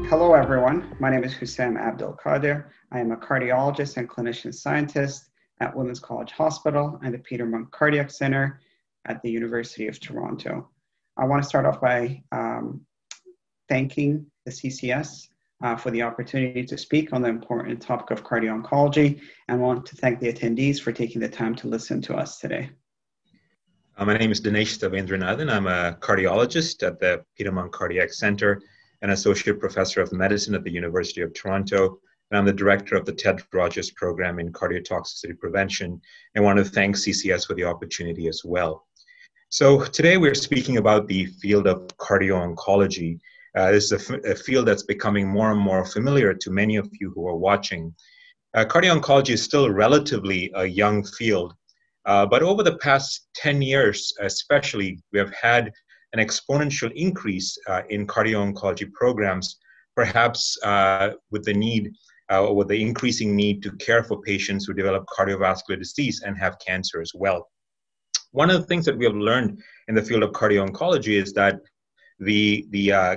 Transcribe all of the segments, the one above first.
Hello, everyone. My name is Hussam Abdul Qadir. I am a cardiologist and clinician scientist at Women's College Hospital and the Peter Munk Cardiac Center at the University of Toronto. I want to start off by thanking the CCS for the opportunity to speak on the important topic of cardio-oncology, and want to thank the attendees for taking the time to listen to us today. My name is Dinesh Stavendranathan. I'm a cardiologist at the Peter Munk Cardiac Center, an associate professor of medicine at the University of Toronto, and I'm the director of the Ted Rogers program in cardiotoxicity prevention. I want to thank CCS for the opportunity as well. So today we're speaking about the field of cardio-oncology. This is a field that's becoming more and more familiar to many of you who are watching. Cardio-oncology is still relatively a young field, but over the past 10 years especially, we have had an exponential increase in cardio-oncology programs, perhaps with the increasing need to care for patients who develop cardiovascular disease and have cancer as well. One of the things that we have learned in the field of cardio-oncology is that the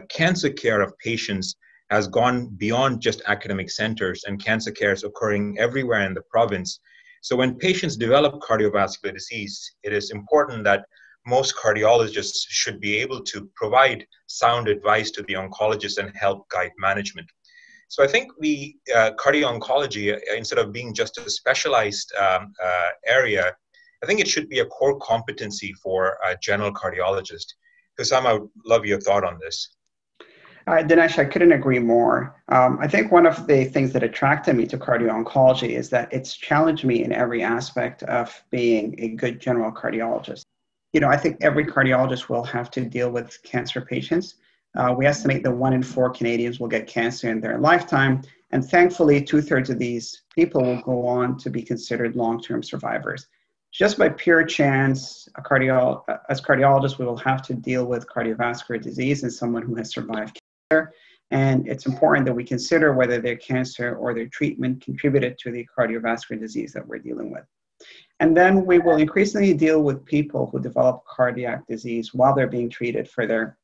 cancer care of patients has gone beyond just academic centers, and cancer care is occurring everywhere in the province. So when patients develop cardiovascular disease, it is important that most cardiologists should be able to provide sound advice to the oncologist and help guide management. So I think the cardio-oncology, instead of being just a specialized area, I think it should be a core competency for a general cardiologist. Hussam, I would love your thought on this. Dinesh, I couldn't agree more. I think one of the things that attracted me to cardio-oncology is that it's challenged me in every aspect of being a good general cardiologist. You know, I think every cardiologist will have to deal with cancer patients. We estimate that 1 in 4 Canadians will get cancer in their lifetime, and thankfully 2/3 of these people will go on to be considered long-term survivors. Just by pure chance, as cardiologists, we will have to deal with cardiovascular disease in someone who has survived cancer, and it's important that we consider whether their cancer or their treatment contributed to the cardiovascular disease that we're dealing with. And then we will increasingly deal with people who develop cardiac disease while they're being treated for their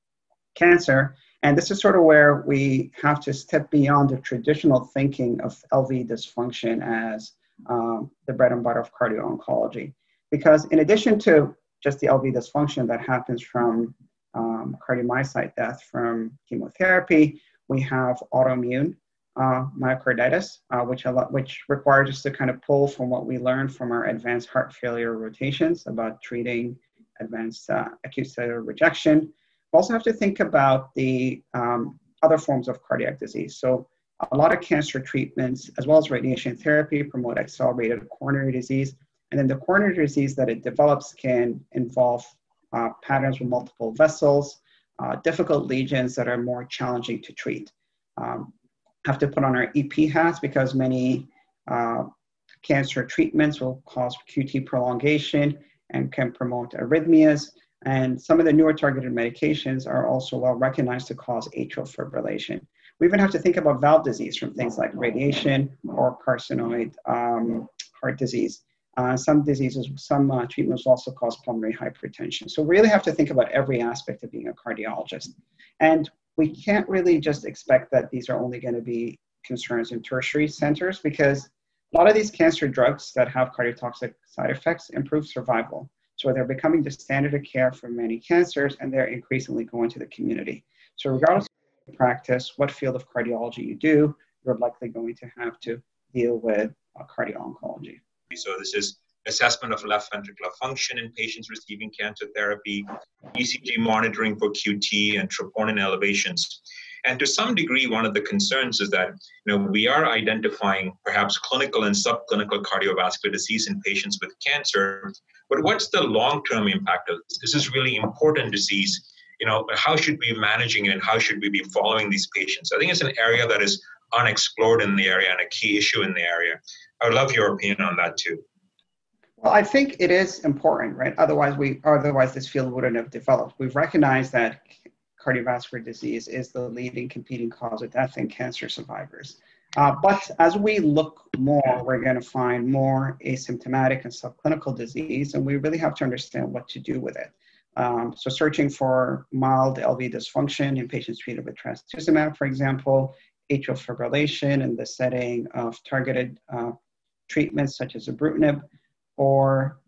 cancer. And this is sort of where we have to step beyond the traditional thinking of LV dysfunction as the bread and butter of cardio-oncology. Because in addition to just the LV dysfunction that happens from cardiomyocyte death from chemotherapy, we have autoimmune myocarditis, which requires us to kind of pull from what we learned from our advanced heart failure rotations about treating advanced acute cellular rejection. We also have to think about the other forms of cardiac disease. So a lot of cancer treatments, as well as radiation therapy, promote accelerated coronary disease. And then the coronary disease that it develops can involve patterns with multiple vessels, difficult lesions that are more challenging to treat. Have to put on our EP hats because many cancer treatments will cause QT prolongation and can promote arrhythmias. And some of the newer targeted medications are also well recognized to cause atrial fibrillation. We even have to think about valve disease from things like radiation or carcinoid heart disease. Some treatments also cause pulmonary hypertension. So we really have to think about every aspect of being a cardiologist. And we can't really just expect that these are only going to be concerns in tertiary centers, because a lot of these cancer drugs that have cardiotoxic side effects improve survival. So they're becoming the standard of care for many cancers, and they're increasingly going to the community. So regardless of practice, what field of cardiology you do, you're likely going to have to deal with cardio-oncology. So this is assessment of left ventricular function in patients receiving cancer therapy, ECG monitoring for QT, and troponin elevations. And to some degree, one of the concerns is that we are identifying perhaps clinical and subclinical cardiovascular disease in patients with cancer, but what's the long-term impact of this? This is really important disease. How should we be managing it, and how should we be following these patients? I think it's an area that is unexplored in the area and a key issue in the area. I would love your opinion on that too. Well, I think it is important, right? Otherwise this field wouldn't have developed. We've recognized that cardiovascular disease is the leading competing cause of death in cancer survivors. But as we look more, we're going to find more asymptomatic and subclinical disease, and we really have to understand what to do with it. So searching for mild LV dysfunction in patients treated with trastuzumab, for example, atrial fibrillation in the setting of targeted treatments such as ibrutinib, or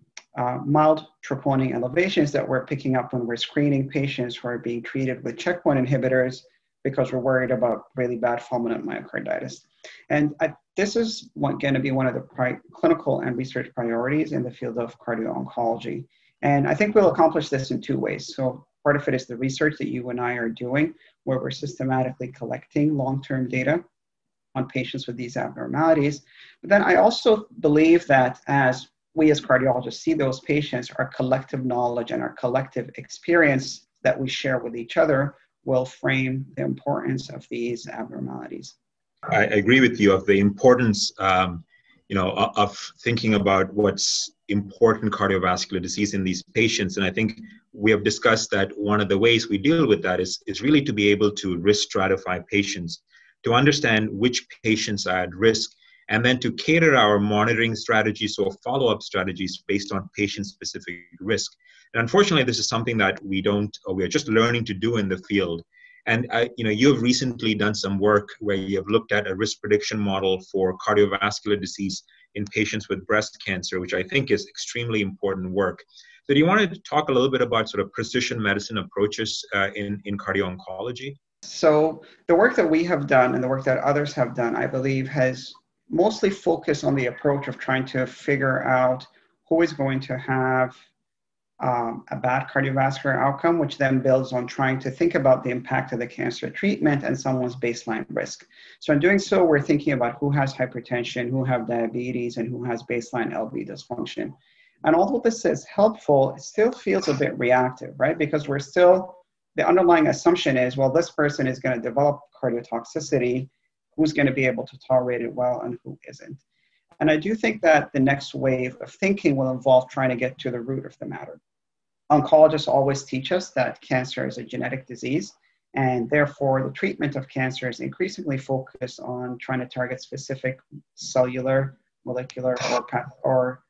mild troponin elevations that we're picking up when we're screening patients who are being treated with checkpoint inhibitors because we're worried about really bad fulminant myocarditis. And this is going to be one of the clinical and research priorities in the field of cardio-oncology. And I think we'll accomplish this in two ways. So part of it is the research that you and I are doing, where we're systematically collecting long-term data on patients with these abnormalities. But then I also believe that as we as cardiologists see those patients, our collective knowledge and our collective experience that we share with each other will frame the importance of these abnormalities. I agree with you of the importance, of thinking about what's important cardiovascular disease in these patients. And I think we have discussed that one of the ways we deal with that is really to be able to risk stratify patients, to understand which patients are at risk, and then to cater our monitoring strategies or follow-up strategies based on patient-specific risk. And unfortunately, this is something that we are just learning to do in the field. And you've recently done some work where you have looked at a risk prediction model for cardiovascular disease in patients with breast cancer, which I think is extremely important work. So do you want to talk a little bit about sort of precision medicine approaches in cardio-oncology? So the work that we have done and the work that others have done, I believe, has mostly focused on the approach of trying to figure out who is going to have a bad cardiovascular outcome, which then builds on trying to think about the impact of the cancer treatment and someone's baseline risk. So in doing so, we're thinking about who has hypertension, who have diabetes, and who has baseline LV dysfunction. And although this is helpful, it still feels a bit reactive, right? Because the underlying assumption is, well, this person is going to develop cardiotoxicity, who's going to be able to tolerate it well and who isn't. And I do think that the next wave of thinking will involve trying to get to the root of the matter. Oncologists always teach us that cancer is a genetic disease, and therefore the treatment of cancer is increasingly focused on trying to target specific cellular, molecular, or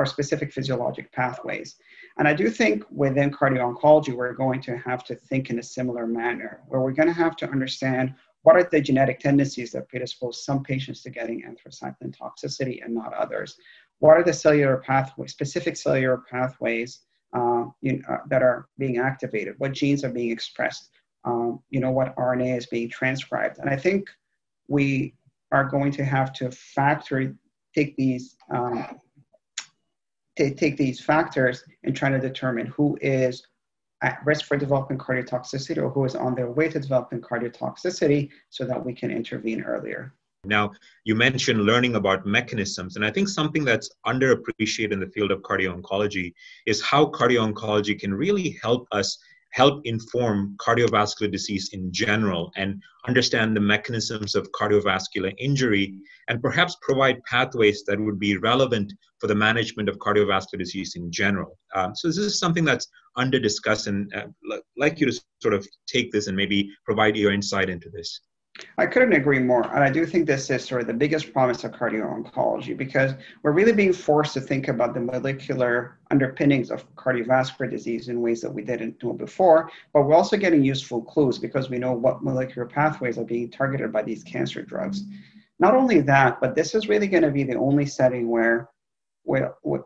specific physiologic pathways. And I do think within cardio-oncology, we're going to have to think in a similar manner, where we're going to have to understand what are the genetic tendencies that predispose some patients to getting anthracycline toxicity and not others? What are the cellular pathways, specific cellular pathways that are being activated? What genes are being expressed? What RNA is being transcribed? And I think we are going to have to take these factors and trying to determine who is at risk for developing cardiotoxicity or who is on their way to developing cardiotoxicity so that we can intervene earlier. Now, you mentioned learning about mechanisms, and I think something that's underappreciated in the field of cardio-oncology is how cardio-oncology can really help inform cardiovascular disease in general and understand the mechanisms of cardiovascular injury and perhaps provide pathways that would be relevant for the management of cardiovascular disease in general. So this is something that's under discussed, and I'd like you to sort of take this and maybe provide your insight into this. I couldn't agree more. And I do think this is sort of the biggest promise of cardio-oncology, because we're really being forced to think about the molecular underpinnings of cardiovascular disease in ways that we didn't know before, but we're also getting useful clues because we know what molecular pathways are being targeted by these cancer drugs. Not only that, but this is really going to be the only setting where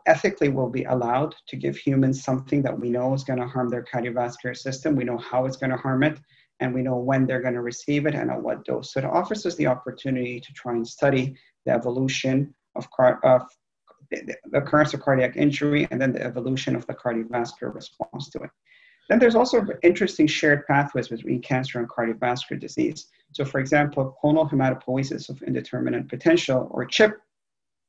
ethically we'll be allowed to give humans something that we know is going to harm their cardiovascular system. We know how it's going to harm it, and we know when they're going to receive it and at what dose. So it offers us the opportunity to try and study the evolution of the occurrence of cardiac injury and then the evolution of the cardiovascular response to it. Then there's also interesting shared pathways between cancer and cardiovascular disease. So for example, clonal hematopoiesis of indeterminate potential, or CHIP,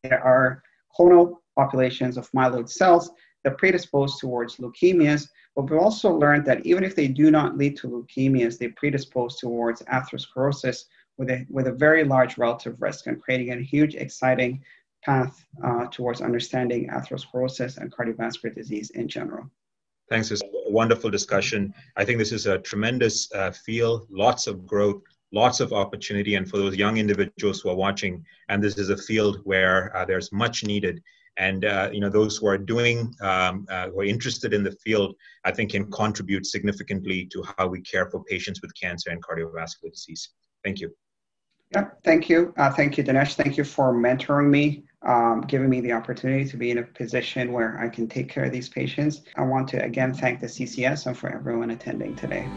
there are clonal populations of myeloid cells that predispose towards leukemias, but we also learned that even if they do not lead to leukemias, they predispose towards atherosclerosis with a very large relative risk, and creating a huge, exciting path towards understanding atherosclerosis and cardiovascular disease in general. Thanks. It's a wonderful discussion. I think this is a tremendous field, lots of growth, lots of opportunity, and for those young individuals who are watching, and this is a field where there's much needed. And those who are doing, who are interested in the field, I think can contribute significantly to how we care for patients with cancer and cardiovascular disease. Thank you. Yeah, thank you. Thank you, Dinesh. Thank you for mentoring me, giving me the opportunity to be in a position where I can take care of these patients. I want to again thank the CCS and for everyone attending today.